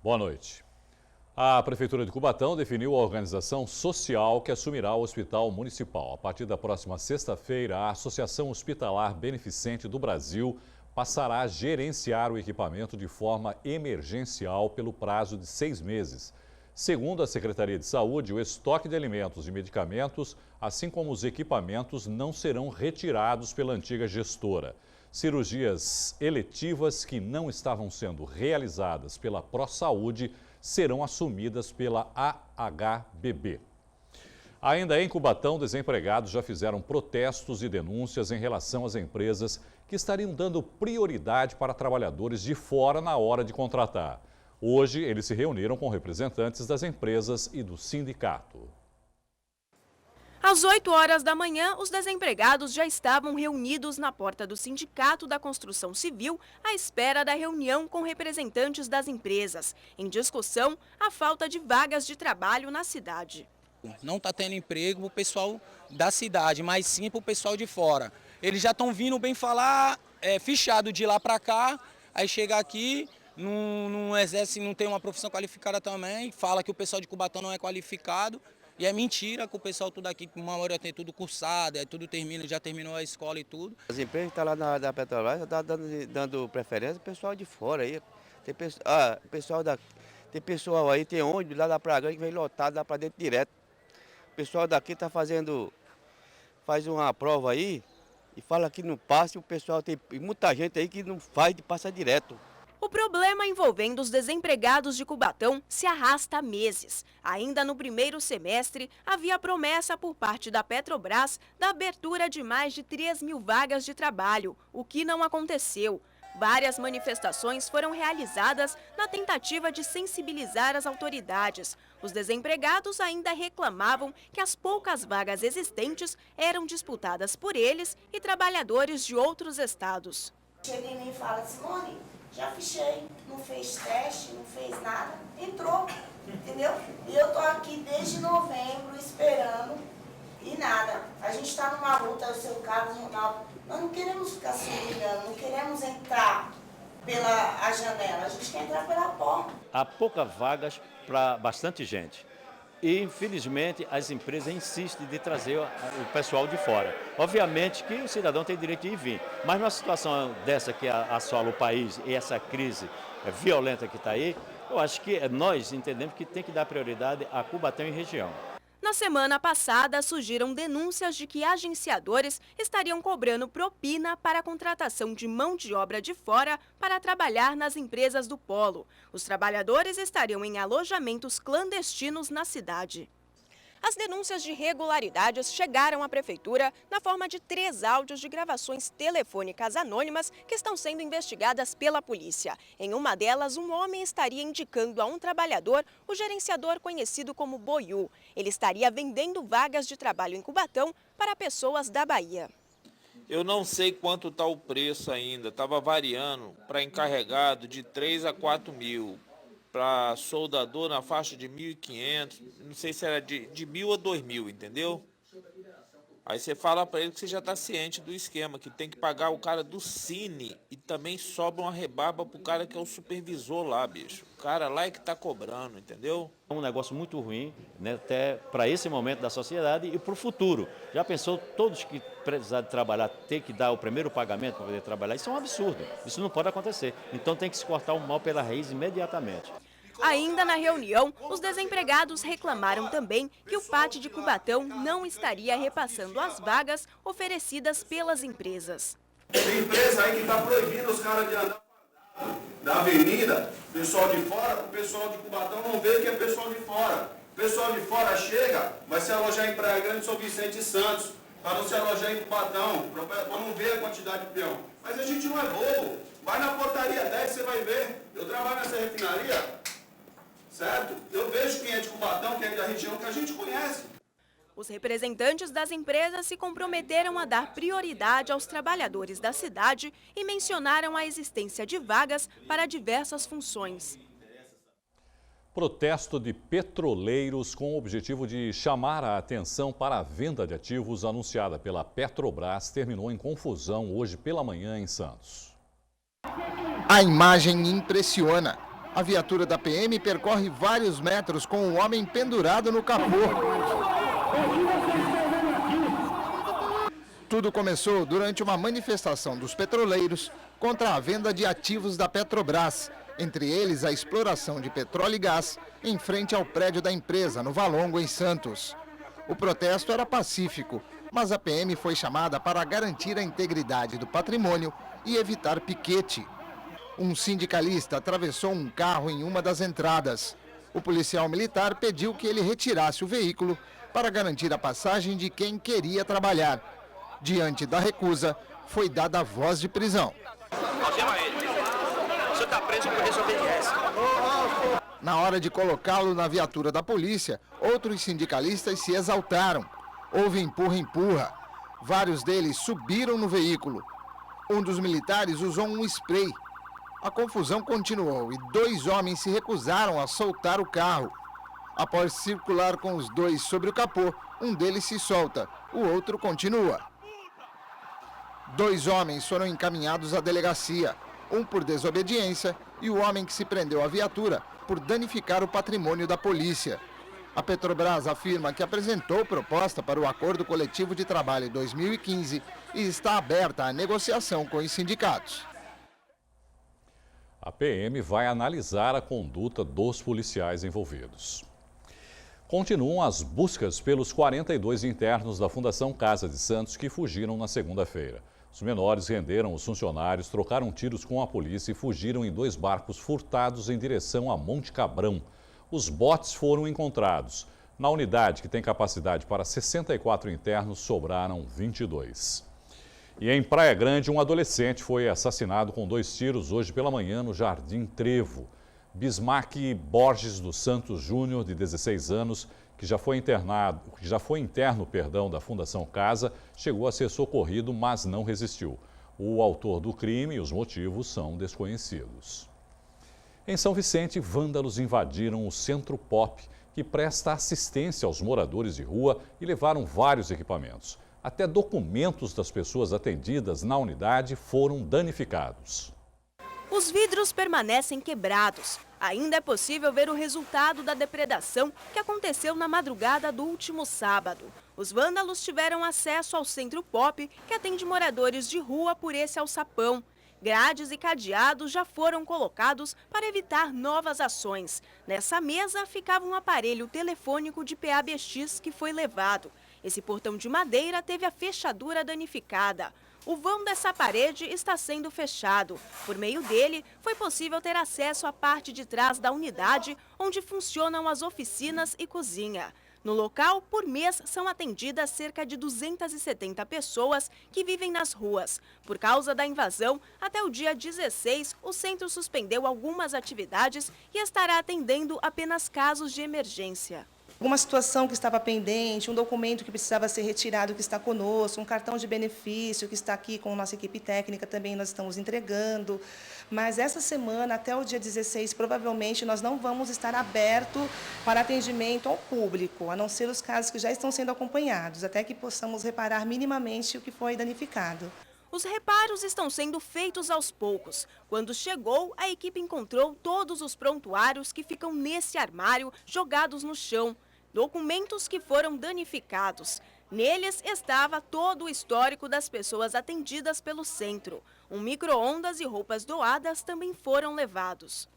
Boa noite. A Prefeitura de Cubatão definiu a organização social que assumirá o Hospital Municipal. A partir da próxima sexta-feira, a Associação Hospitalar Beneficente do Brasil passará a gerenciar o equipamento de forma emergencial pelo prazo de 6 meses. Segundo a Secretaria de Saúde, o estoque de alimentos e medicamentos, assim como os equipamentos, não serão retirados pela antiga gestora. Cirurgias eletivas que não estavam sendo realizadas pela ProSaúde serão assumidas pela AHBB. Ainda em Cubatão, desempregados já fizeram protestos e denúncias em relação às empresas que estariam dando prioridade para trabalhadores de fora na hora de contratar. Hoje, eles se reuniram com representantes das empresas e do sindicato. Às 8 horas da manhã, os desempregados já estavam reunidos na porta do Sindicato da Construção Civil à espera da reunião com representantes das empresas. Em discussão, a falta de vagas de trabalho na cidade. Não está tendo emprego para o pessoal da cidade, mas sim para o pessoal de fora. Eles já estão vindo bem falar, fichado de lá para cá, aí chega aqui, não exerce, não tem uma profissão qualificada também, fala que o pessoal de Cubatão não é qualificado. E é mentira que o pessoal tudo aqui, uma maioria tem tudo cursado, tudo termina, já terminou a escola e tudo. As empresas que estão lá da Petrobras já estão dando preferência ao pessoal de fora aí. Tem pessoal aí, tem ônibus lá da Praia Grande que vem lotado lá para dentro direto. O pessoal daqui faz uma prova aí e fala que não passa, e o pessoal tem muita gente aí que não faz e passa direto. O problema envolvendo os desempregados de Cubatão se arrasta há meses. Ainda no primeiro semestre, havia promessa por parte da Petrobras da abertura de mais de 3.000 vagas de trabalho, o que não aconteceu. Várias manifestações foram realizadas na tentativa de sensibilizar as autoridades. Os desempregados ainda reclamavam que as poucas vagas existentes eram disputadas por eles e trabalhadores de outros estados. Chega em mim e fala, Simone, já fichei, não fez teste, não fez nada, entrou, entendeu? E eu tô aqui desde novembro esperando e nada. A gente está numa luta, o seu Carlos, Ronaldo, nós não queremos ficar se ligando, não queremos entrar pela janela, a gente quer entrar pela porta. Há poucas vagas para bastante gente. E, infelizmente, as empresas insistem de trazer o pessoal de fora. Obviamente que o cidadão tem direito de ir e vir, mas numa situação dessa que assola o país e essa crise violenta que está aí, eu acho que nós entendemos que tem que dar prioridade a Cubatão e região. Na semana passada, surgiram denúncias de que agenciadores estariam cobrando propina para a contratação de mão de obra de fora para trabalhar nas empresas do polo. Os trabalhadores estariam em alojamentos clandestinos na cidade. As denúncias de irregularidades chegaram à Prefeitura na forma de 3 áudios de gravações telefônicas anônimas que estão sendo investigadas pela polícia. Em uma delas, um homem estaria indicando a um trabalhador o gerenciador conhecido como Boiú. Ele estaria vendendo vagas de trabalho em Cubatão para pessoas da Bahia. Eu não sei quanto está o preço ainda, estava variando para encarregado de 3 a 4 mil. Para soldador na faixa de 1.500, não sei se era de 1.000 a 2.000, entendeu? Aí você fala para ele que você já está ciente do esquema, que tem que pagar o cara do Cine e também sobra uma rebarba pro cara que é o supervisor lá, bicho. O cara lá é que está cobrando, entendeu? É um negócio muito ruim, né, até para esse momento da sociedade e para o futuro. Já pensou, todos que precisarem trabalhar ter que dar o primeiro pagamento para poder trabalhar? Isso é um absurdo, isso não pode acontecer. Então tem que se cortar o mal pela raiz imediatamente. Ainda na reunião, os desempregados reclamaram também que o PAT de Cubatão não estaria repassando as vagas oferecidas pelas empresas. Tem empresa aí que está proibindo os caras de andar na avenida, pessoal de fora, o pessoal de Cubatão não vê que é pessoal de fora. O pessoal de fora chega, vai se alojar em Praia Grande, São Vicente e Santos, para não se alojar em Cubatão, para não ver a quantidade de peão. Mas a gente não é bobo. Vai na portaria 10, você vai ver. Eu trabalho nessa refinaria. Certo? Eu vejo quem é de Cubatão, quem é da região que a gente conhece. Os representantes das empresas se comprometeram a dar prioridade aos trabalhadores da cidade e mencionaram a existência de vagas para diversas funções. Protesto de petroleiros com o objetivo de chamar a atenção para a venda de ativos anunciada pela Petrobras terminou em confusão hoje pela manhã em Santos. A imagem impressiona. A viatura da PM percorre vários metros com o homem pendurado no capô. Tudo começou durante uma manifestação dos petroleiros contra a venda de ativos da Petrobras, entre eles a exploração de petróleo e gás em frente ao prédio da empresa, no Valongo, em Santos. O protesto era pacífico, mas a PM foi chamada para garantir a integridade do patrimônio e evitar piquete. Um sindicalista atravessou um carro em uma das entradas. O policial militar pediu que ele retirasse o veículo para garantir a passagem de quem queria trabalhar. Diante da recusa, foi dada a voz de prisão. Algema ele. Você está preso por desobediência. Na hora de colocá-lo na viatura da polícia, outros sindicalistas se exaltaram. Houve empurra-empurra. Vários deles subiram no veículo. Um dos militares usou um spray. A confusão continuou e 2 homens se recusaram a soltar o carro. Após circular com os 2 sobre o capô, um deles se solta, o outro continua. 2 homens foram encaminhados à delegacia, um por desobediência e o homem que se prendeu à viatura por danificar o patrimônio da polícia. A Petrobras afirma que apresentou proposta para o Acordo Coletivo de Trabalho 2015 e está aberta à negociação com os sindicatos. A PM vai analisar a conduta dos policiais envolvidos. Continuam as buscas pelos 42 internos da Fundação Casa de Santos que fugiram na segunda-feira. Os menores renderam os funcionários, trocaram tiros com a polícia e fugiram em 2 barcos furtados em direção a Monte Cabrão. Os botes foram encontrados. Na unidade, que tem capacidade para 64 internos, sobraram 22. E em Praia Grande, um adolescente foi assassinado com 2 tiros hoje pela manhã no Jardim Trevo. Bismarck Borges dos Santos Júnior, de 16 anos, que já foi interno da Fundação Casa, chegou a ser socorrido, mas não resistiu. O autor do crime e os motivos são desconhecidos. Em São Vicente, vândalos invadiram o Centro Pop, que presta assistência aos moradores de rua, e levaram vários equipamentos. Até documentos das pessoas atendidas na unidade foram danificados. Os vidros permanecem quebrados. Ainda é possível ver o resultado da depredação que aconteceu na madrugada do último sábado. Os vândalos tiveram acesso ao Centro Pop, que atende moradores de rua por esse alçapão. Grades e cadeados já foram colocados para evitar novas ações. Nessa mesa ficava um aparelho telefônico de PABX que foi levado. Esse portão de madeira teve a fechadura danificada. O vão dessa parede está sendo fechado. Por meio dele, foi possível ter acesso à parte de trás da unidade, onde funcionam as oficinas e cozinha. No local, por mês, são atendidas cerca de 270 pessoas que vivem nas ruas. Por causa da invasão, até o dia 16, o centro suspendeu algumas atividades e estará atendendo apenas casos de emergência. Alguma situação que estava pendente, um documento que precisava ser retirado que está conosco, um cartão de benefício que está aqui com a nossa equipe técnica, também nós estamos entregando. Mas essa semana, até o dia 16, provavelmente nós não vamos estar abertos para atendimento ao público, a não ser os casos que já estão sendo acompanhados, até que possamos reparar minimamente o que foi danificado. Os reparos estão sendo feitos aos poucos. Quando chegou, a equipe encontrou todos os prontuários que ficam nesse armário jogados no chão. Documentos que foram danificados. Neles estava todo o histórico das pessoas atendidas pelo centro. Um micro-ondas e roupas doadas também foram levados.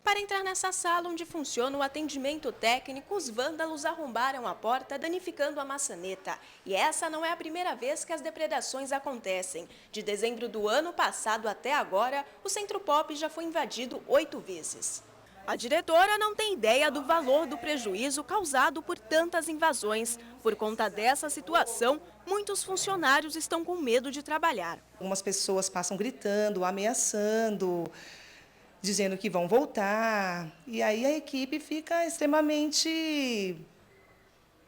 Para entrar nessa sala onde funciona o atendimento técnico, os vândalos arrombaram a porta, danificando a maçaneta. E essa não é a primeira vez que as depredações acontecem. De dezembro do ano passado até agora, o Centro Pop já foi invadido 8 vezes. A diretora não tem ideia do valor do prejuízo causado por tantas invasões. Por conta dessa situação, muitos funcionários estão com medo de trabalhar. Algumas pessoas passam gritando, ameaçando, dizendo que vão voltar. E aí a equipe fica extremamente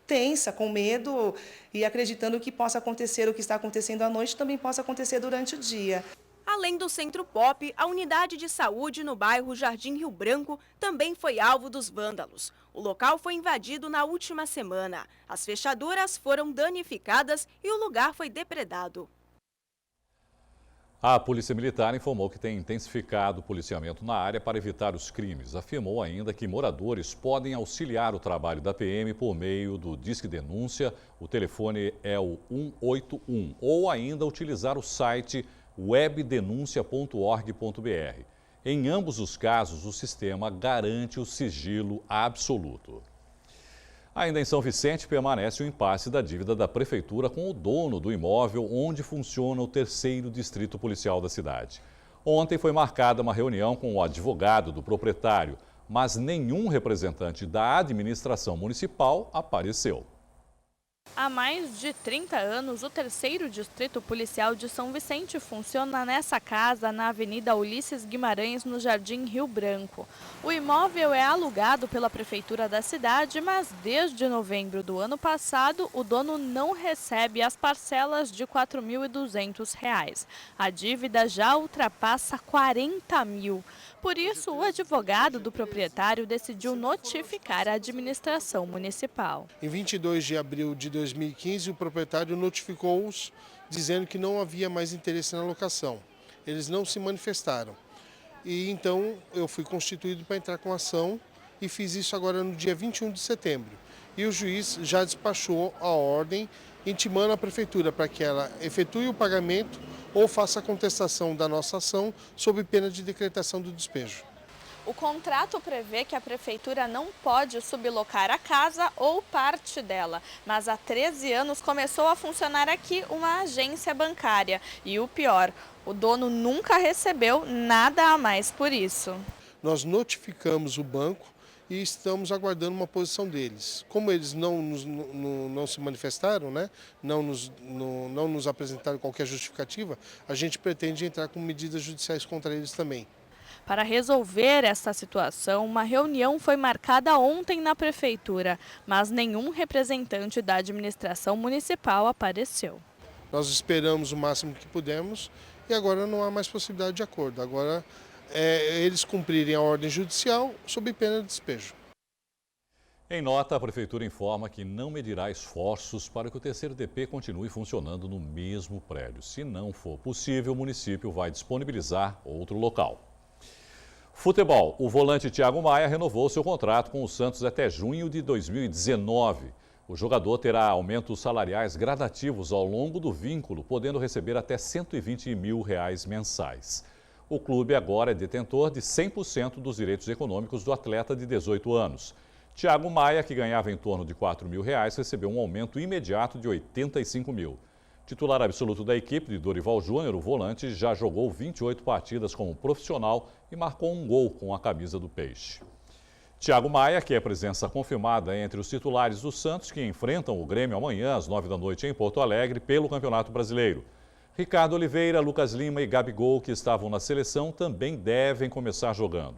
tensa, com medo e acreditando que possa acontecer o que está acontecendo à noite, também possa acontecer durante o dia. Além do Centro Pop, a unidade de saúde no bairro Jardim Rio Branco também foi alvo dos vândalos. O local foi invadido na última semana. As fechaduras foram danificadas e o lugar foi depredado. A Polícia Militar informou que tem intensificado o policiamento na área para evitar os crimes. Afirmou ainda que moradores podem auxiliar o trabalho da PM por meio do Disque Denúncia, o telefone é o 181, ou ainda utilizar o site webdenuncia.org.br. Em ambos os casos, o sistema garante o sigilo absoluto. Ainda em São Vicente, permanece o impasse da dívida da Prefeitura com o dono do imóvel onde funciona o 3º Distrito Policial da cidade. Ontem foi marcada uma reunião com o advogado do proprietário, mas nenhum representante da administração municipal apareceu. Há mais de 30 anos, o 3º Distrito Policial de São Vicente funciona nessa casa, na Avenida Ulisses Guimarães, no Jardim Rio Branco. O imóvel é alugado pela Prefeitura da cidade, mas desde novembro do ano passado, o dono não recebe as parcelas de R$ 4.200. A dívida já ultrapassa R$ 40 mil. Por isso, o advogado do proprietário decidiu notificar a administração municipal. Em 22 de abril de 2015, o proprietário notificou-os dizendo que não havia mais interesse na locação. Eles não se manifestaram. E então eu fui constituído para entrar com ação e fiz isso agora no dia 21 de setembro. E o juiz já despachou a ordem intimando a prefeitura para que ela efetue o pagamento ou faça a contestação da nossa ação sob pena de decretação do despejo. O contrato prevê que a prefeitura não pode sublocar a casa ou parte dela, mas há 13 anos começou a funcionar aqui uma agência bancária. E o pior, o dono nunca recebeu nada a mais por isso. Nós notificamos o banco e estamos aguardando uma posição deles. Como eles não se manifestaram, né? não nos apresentaram qualquer justificativa, a gente pretende entrar com medidas judiciais contra eles também. Para resolver essa situação, uma reunião foi marcada ontem na prefeitura, mas nenhum representante da administração municipal apareceu. Nós esperamos o máximo que pudemos e agora não há mais possibilidade de acordo. Agora eles cumprirem a ordem judicial sob pena de despejo. Em nota, a Prefeitura informa que não medirá esforços para que o 3º DP continue funcionando no mesmo prédio. Se não for possível, o município vai disponibilizar outro local. Futebol. O volante Thiago Maia renovou seu contrato com o Santos até junho de 2019. O jogador terá aumentos salariais gradativos ao longo do vínculo, podendo receber até R$ 120 mil mensais. O clube agora é detentor de 100% dos direitos econômicos do atleta de 18 anos. Thiago Maia, que ganhava em torno de R$ 4 mil, recebeu um aumento imediato de R$ 85 mil. Titular absoluto da equipe de Dorival Júnior, o volante já jogou 28 partidas como profissional e marcou um gol com a camisa do Peixe. Thiago Maia, que é presença confirmada entre os titulares do Santos, que enfrentam o Grêmio amanhã às 9 da noite em Porto Alegre pelo Campeonato Brasileiro. Ricardo Oliveira, Lucas Lima e Gabigol, que estavam na seleção, também devem começar jogando.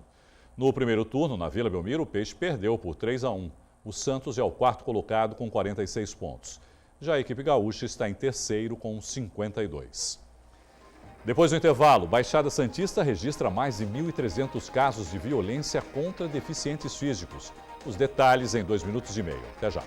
No primeiro turno, na Vila Belmiro, o Peixe perdeu por 3-1. O Santos é o 4º colocado com 46 pontos. Já a equipe gaúcha está em 3º com 52. Depois do intervalo, Baixada Santista registra mais de 1.300 casos de violência contra deficientes físicos. Os detalhes em 2 minutos e meio. Até já.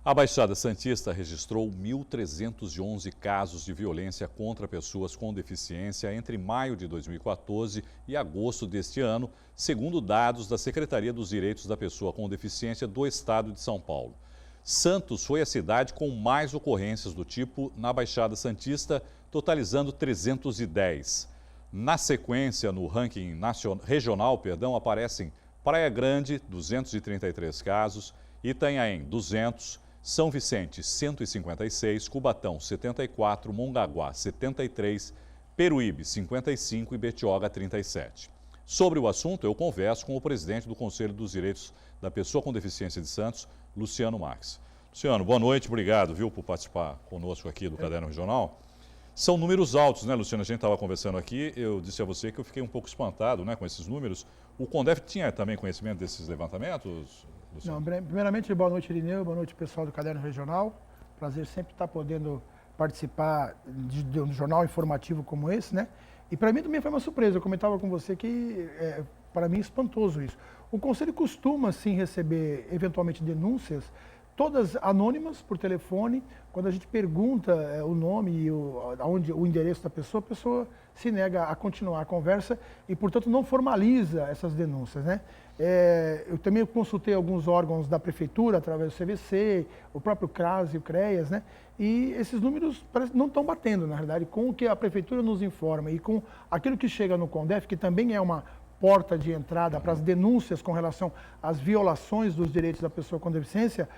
A Baixada Santista registrou 1.311 casos de violência contra pessoas com deficiência entre maio de 2014 e agosto deste ano, segundo dados da Secretaria dos Direitos da Pessoa com Deficiência do Estado de São Paulo. Santos foi a cidade com mais ocorrências do tipo na Baixada Santista, totalizando 310. Na sequência, no ranking regional, aparecem Praia Grande, 233 casos, Itanhaém, 200, São Vicente, 156, Cubatão, 74, Mongaguá, 73, Peruíbe, 55 e Betioga, 37. Sobre o assunto, eu converso com o presidente do Conselho dos Direitos da Pessoa com Deficiência de Santos, Luciano Marques. Luciano, boa noite, obrigado, por participar conosco aqui do Caderno Regional. São números altos, né, Luciano? A gente estava conversando aqui, eu disse a você que eu fiquei um pouco espantado, né, com esses números. O CONDEF tinha também conhecimento desses levantamentos? Não, primeiramente, boa noite, Irineu, boa noite, pessoal do Caderno Regional. Prazer sempre estar podendo participar de um jornal informativo como esse, né? E para mim também foi uma surpresa, eu comentava com você que para mim é espantoso isso. O Conselho costuma, sim, receber eventualmente denúncias todas anônimas por telefone. Quando a gente pergunta o nome e o endereço da pessoa, a pessoa se nega a continuar a conversa e, portanto, não formaliza essas denúncias, né? Eu também consultei alguns órgãos da prefeitura, através do CVC, o próprio CRAS e o CREAS, né? E esses números não estão batendo, na realidade, com o que a prefeitura nos informa e com aquilo que chega no CONDEF, que também é uma porta de entrada para as denúncias com relação às violações dos direitos da pessoa com deficiência,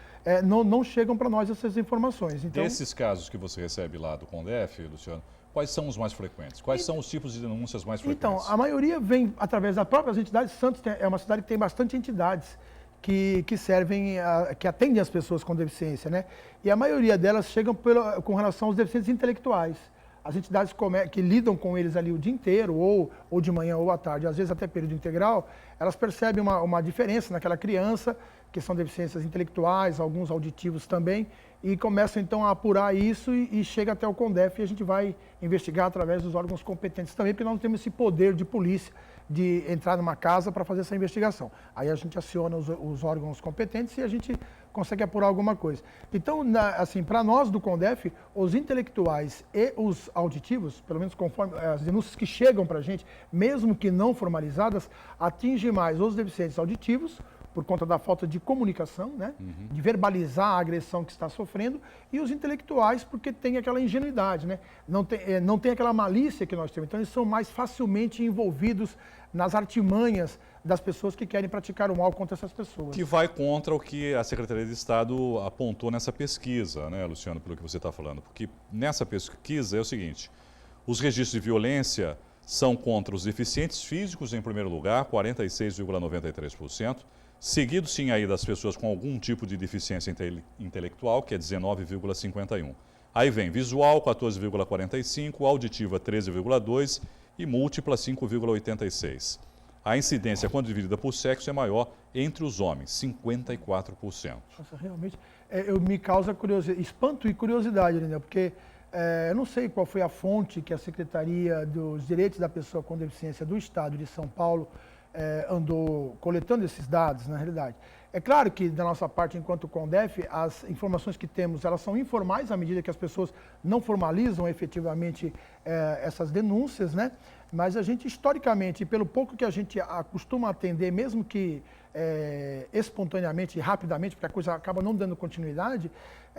não chegam para nós essas informações. Então, desses casos que você recebe lá do CONDEF, Luciano, quais são os mais frequentes? Quais são os tipos de denúncias mais frequentes? Então, a maioria vem através das próprias entidades. Santos é uma cidade que tem bastante entidades que servem, que atendem as pessoas com deficiência, né? E a maioria delas chegam com relação aos deficientes intelectuais. As entidades que lidam com eles ali o dia inteiro, ou de manhã ou à tarde, às vezes até período integral, elas percebem uma diferença naquela criança, que são deficiências intelectuais, alguns auditivos também, e começam então a apurar isso e chega até o CONDEF e a gente vai investigar através dos órgãos competentes também, porque nós não temos esse poder de polícia de entrar numa casa para fazer essa investigação. Aí a gente aciona os órgãos competentes e a gente consegue apurar alguma coisa. Então, assim, para nós do CONDEF, os intelectuais e os auditivos, pelo menos conforme as denúncias que chegam para a gente, mesmo que não formalizadas, atingem mais os deficientes auditivos, por conta da falta de comunicação, né? De verbalizar a agressão que está sofrendo, e os intelectuais, porque tem aquela ingenuidade, né? Não tem aquela malícia que nós temos. Então, eles são mais facilmente envolvidos nas artimanhas das pessoas que querem praticar o mal contra essas pessoas. Que vai contra o que a Secretaria de Estado apontou nessa pesquisa, né, Luciano, pelo que você está falando. Porque nessa pesquisa é o seguinte: os registros de violência são contra os deficientes físicos, em primeiro lugar, 46,93%. Seguido, sim, aí das pessoas com algum tipo de deficiência intelectual, que é 19,51%. Aí vem visual, 14,45%, auditiva, 13,2% e múltipla, 5,86%. A incidência, quando dividida por sexo, é maior entre os homens, 54%. Nossa, realmente, me causa espanto e curiosidade, né? Porque eu não sei qual foi a fonte que a Secretaria dos Direitos da Pessoa com Deficiência do Estado de São Paulo andou coletando esses dados, na realidade. É claro que, da nossa parte, enquanto CONDEF, as informações que temos, elas são informais à medida que as pessoas não formalizam efetivamente essas denúncias, né? Mas a gente, historicamente, pelo pouco que a gente acostuma atender, mesmo que espontaneamente e rapidamente, porque a coisa acaba não dando continuidade,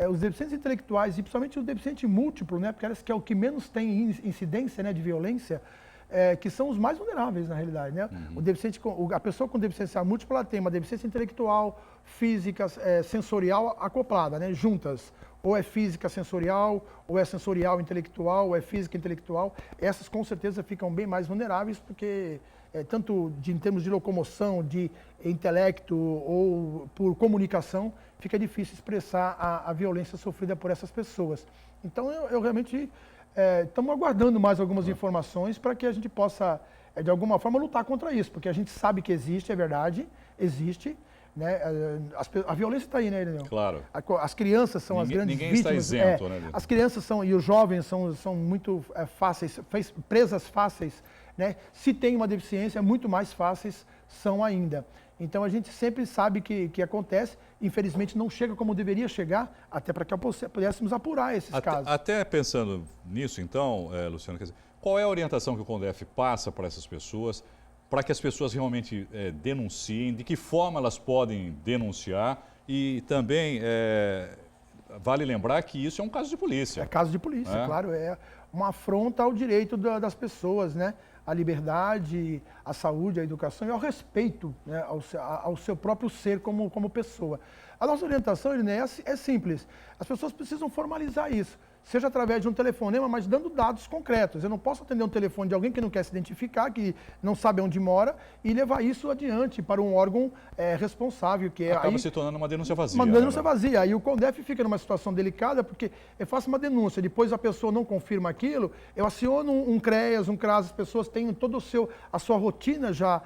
os deficientes intelectuais, e principalmente o deficiente múltiplo, né? Porque parece que é o que menos tem incidência, né, de violência, que são os mais vulneráveis, na realidade, né? A pessoa com deficiência múltipla, ela tem uma deficiência intelectual, física, sensorial acoplada, né? Juntas. Ou é física sensorial, ou é sensorial intelectual, ou é física intelectual. Essas, com certeza, ficam bem mais vulneráveis, porque tanto em termos de locomoção, de intelecto ou por comunicação, fica difícil expressar a violência sofrida por essas pessoas. Então, eu realmente... estamos aguardando mais algumas informações para que a gente possa, de alguma forma, lutar contra isso, porque a gente sabe que existe, é verdade, existe, né? A violência está aí, né, Irineu? Claro. As crianças são as grandes vítimas. Ninguém está isento, né? As crianças e os jovens são muito fáceis, presas fáceis, né? Se tem uma deficiência, muito mais fáceis são ainda. Então, a gente sempre sabe que acontece, infelizmente não chega como deveria chegar, até para que pudéssemos apurar esses casos. Até pensando nisso, então, Luciano, quer dizer, qual é a orientação que o CONDEF passa para essas pessoas, para que as pessoas realmente denunciem, de que forma elas podem denunciar e também vale lembrar que isso é um caso de polícia. É caso de polícia, claro, é uma afronta ao direito das pessoas, né? A liberdade, a saúde, a educação e ao respeito, né, ao seu próprio ser como pessoa. A nossa orientação, Irineu, é simples. As pessoas precisam formalizar isso, seja através de um telefonema, mas dando dados concretos. Eu não posso atender um telefone de alguém que não quer se identificar, que não sabe onde mora, e levar isso adiante para um órgão responsável, que acaba se tornando uma denúncia vazia. Uma denúncia vazia. Aí o CONDEF fica numa situação delicada, porque eu faço uma denúncia, depois a pessoa não confirma aquilo, eu aciono um CREAS, um CRAS, as pessoas têm toda a sua rotina já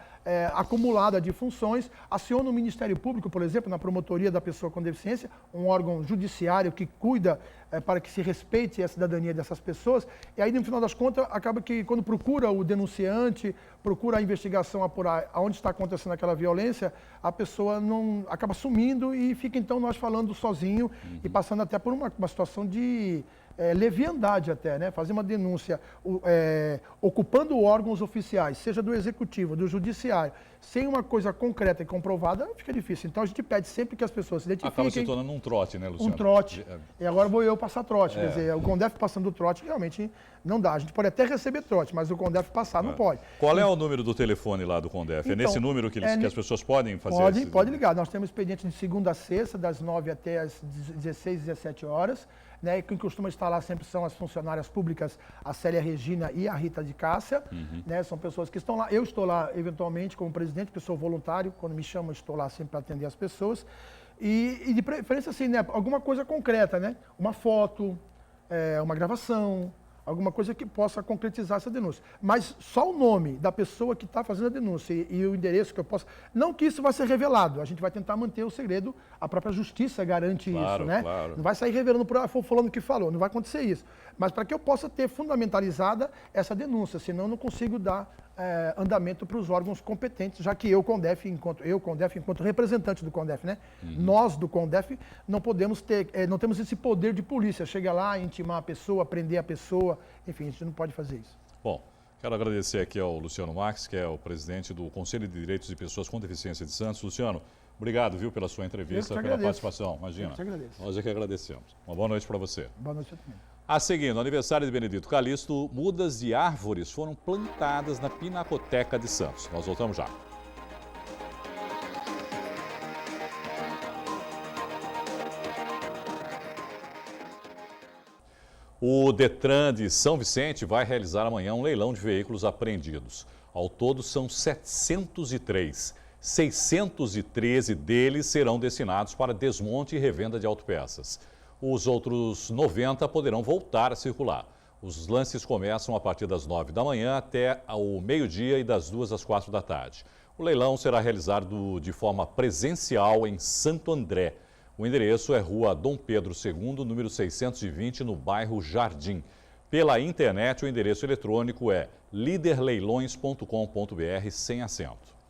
acumulada de funções, aciona o Ministério Público, por exemplo, na promotoria da pessoa com deficiência, um órgão judiciário que cuida para que se respeite a cidadania dessas pessoas, e aí, no final das contas, acaba que quando procura o denunciante, procura a investigação apurar onde está acontecendo aquela violência, a pessoa não acaba sumindo e fica, então, nós falando sozinho e passando até por uma situação de leviandade até, né? Fazer uma denúncia ocupando órgãos oficiais, seja do Executivo, do Judiciário, sem uma coisa concreta e comprovada, fica difícil. Então a gente pede sempre que as pessoas se identifiquem. Acaba se tornando um trote, né, Luciano? Um trote. E agora vou eu passar trote. Quer dizer, o CONDEF passando o trote realmente não dá. A gente pode até receber trote, mas o CONDEF passar não pode. Qual é o número do telefone lá do CONDEF? Então, é nesse número que as pessoas podem fazer? Pode ligar. Nós temos expediente de segunda a sexta, das 9 até as 16, 17 horas. Né, quem costuma estar lá sempre são as funcionárias públicas, a Célia Regina e a Rita de Cássia. Né, são pessoas que estão lá. Eu estou lá, eventualmente, como presidente, porque eu sou voluntário. Quando me chamam, eu estou lá sempre para atender as pessoas. E de preferência, assim, né, alguma coisa concreta, né? Uma foto, uma gravação, alguma coisa que possa concretizar essa denúncia. Mas só o nome da pessoa que está fazendo a denúncia e o endereço que eu possa... Não que isso vai ser revelado, a gente vai tentar manter o segredo, a própria justiça garante isso, né? Claro. Não vai sair revelando por fulano o que falou, não vai acontecer isso. Mas para que eu possa ter fundamentalizada essa denúncia, senão eu não consigo dar andamento para os órgãos competentes, já que eu, CONDEF, enquanto representante do CONDEF, né? Nós do CONDEF não podemos ter, não temos esse poder de polícia, chega lá, intimar a pessoa, prender a pessoa, enfim, a gente não pode fazer isso. Bom, quero agradecer aqui ao Luciano Marques, que é o presidente do Conselho de Direitos de Pessoas com Deficiência de Santos. Luciano, obrigado, viu, pela sua entrevista, pela participação. Imagina. Eu te agradeço. Nós é que agradecemos. Uma boa noite para você. Boa noite também. A seguir, no aniversário de Benedito Calixto, mudas de árvores foram plantadas na Pinacoteca de Santos. Nós voltamos já. O Detran de São Vicente vai realizar amanhã um leilão de veículos apreendidos. Ao todo, são 703. 613 deles serão destinados para desmonte e revenda de autopeças. Os outros 90 poderão voltar a circular. Os lances começam a partir das 9 da manhã até ao meio-dia e das 2 às 4 da tarde. O leilão será realizado de forma presencial em Santo André. O endereço é Rua Dom Pedro II, número 620, no bairro Jardim. Pela internet, o endereço eletrônico é liderleilões.com.br, sem acento.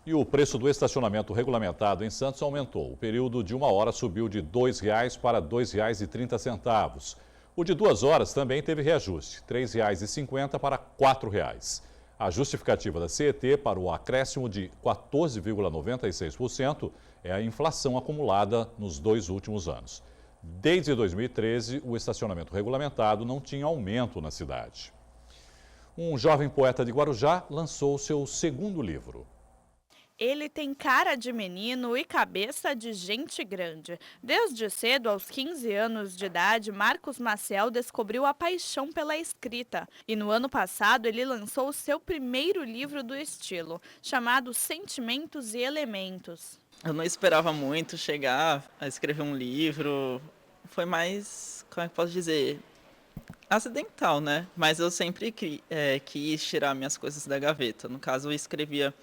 E o preço do estacionamento regulamentado em Santos aumentou. O período de 1 hora subiu de R$ 2,00 para R$ 2,30. O de 2 horas também teve reajuste, R$ 3,50 para R$ 4,00. A justificativa da CET para o acréscimo de 14,96% é a inflação acumulada nos 2 últimos anos. Desde 2013, o estacionamento regulamentado não tinha aumento na cidade. Um jovem poeta de Guarujá lançou seu segundo livro. Ele tem cara de menino e cabeça de gente grande. Desde cedo, aos 15 anos de idade, Marcos Maciel descobriu a paixão pela escrita. E no ano passado, ele lançou o seu primeiro livro do estilo, chamado Sentimentos e Elementos. Eu não esperava muito chegar a escrever um livro. Foi mais, como é que posso dizer, acidental, né? Mas eu sempre quis tirar minhas coisas da gaveta. No caso, eu escrevia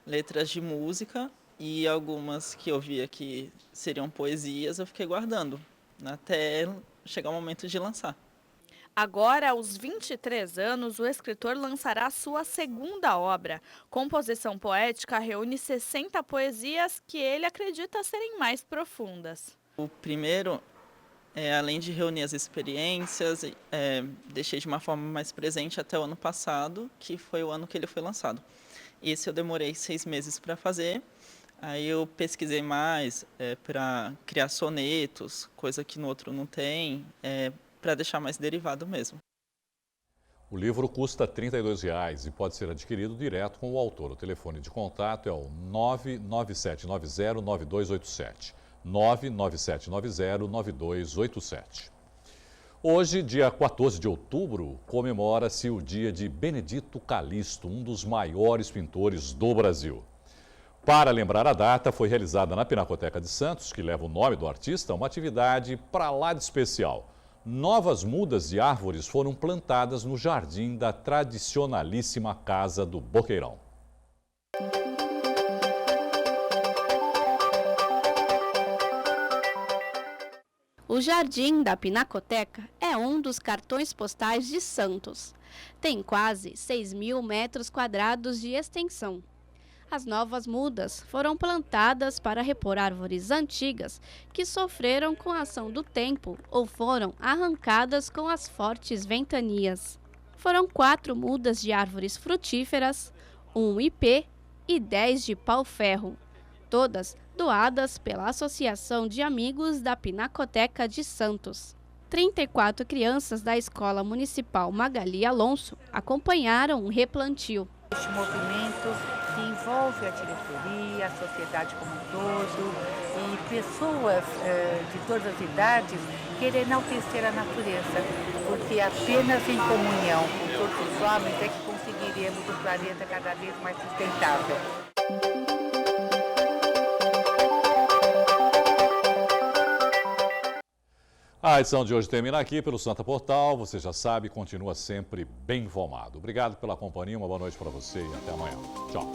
letras de música e algumas que eu via que seriam poesias, eu fiquei guardando até chegar o momento de lançar. Agora, aos 23 anos, o escritor lançará sua segunda obra. Composição poética reúne 60 poesias que ele acredita serem mais profundas. O primeiro, além de reunir as experiências, deixei de uma forma mais presente até o ano passado, que foi o ano que ele foi lançado. Esse eu demorei 6 meses para fazer, aí eu pesquisei mais para criar sonetos, coisa que no outro não tem, para deixar mais derivado mesmo. O livro custa R$ 32,00 e pode ser adquirido direto com o autor. O telefone de contato é o 997909287. 997909287. Hoje, dia 14 de outubro, comemora-se o dia de Benedito Calixto, um dos maiores pintores do Brasil. Para lembrar a data, foi realizada na Pinacoteca de Santos, que leva o nome do artista, uma atividade pra lá de especial. Novas mudas de árvores foram plantadas no jardim da tradicionalíssima Casa do Boqueirão. O Jardim da Pinacoteca é um dos cartões postais de Santos. Tem quase 6.000 metros quadrados de extensão. As novas mudas foram plantadas para repor árvores antigas que sofreram com a ação do tempo ou foram arrancadas com as fortes ventanias. Foram 4 mudas de árvores frutíferas, 1 ipê e 10 de pau-ferro, todas doadas pela Associação de Amigos da Pinacoteca de Santos. 34 crianças da Escola Municipal Magali Alonso acompanharam o replantio. Este movimento que envolve a diretoria, a sociedade como um todo e pessoas de todas as idades querem enaltecer a natureza, porque apenas em comunhão com todos os homens é que conseguiremos um planeta cada vez mais sustentável. A edição de hoje termina aqui pelo Santa Portal. Você já sabe, continua sempre bem informado. Obrigado pela companhia, uma boa noite para você e até amanhã. Tchau.